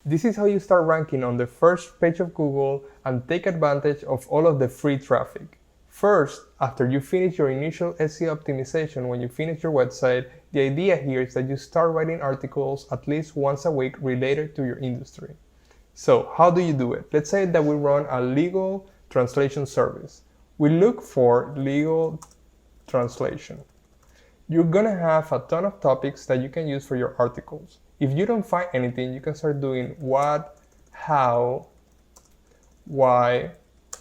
This is how you start ranking on the first page of Google and take advantage of all of the free traffic. First, after you finish your initial SEO optimization, when you finish your website, the idea here is that you start writing articles at least once a week related to your industry. So how do you do it? Let's say that we run a legal translation service. We look for legal translation. You're gonna have a ton of topics that you can use for your articles. If you don't find anything, you can start doing what, how, why,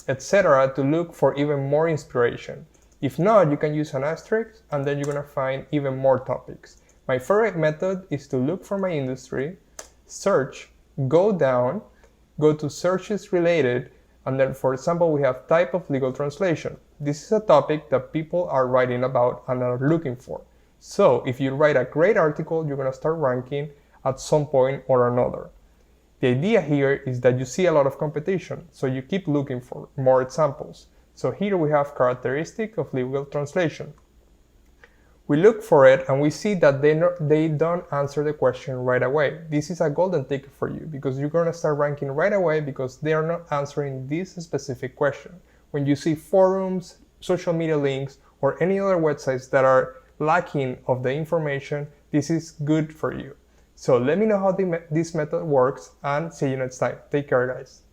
etc. to look for even more inspiration. If not, you can use an asterisk and then you're gonna find even more topics. My favorite method is to look for my industry, search, go down, go to searches related, and then for example, we have type of legal translation. This is a topic that people are writing about and are looking for. So if you write a great article, you're gonna start ranking at some point or another. The idea here is that you see a lot of competition, so you keep looking for more examples. So here we have characteristic of legal translation. We look for it and we see that they don't answer the question right away. This is a golden ticket for you because you're gonna start ranking right away because they are not answering this specific question. When you see forums, social media links, or any other websites that are lacking of the information, this is good for you. So let me know how this method works and see you next time. Take care, guys.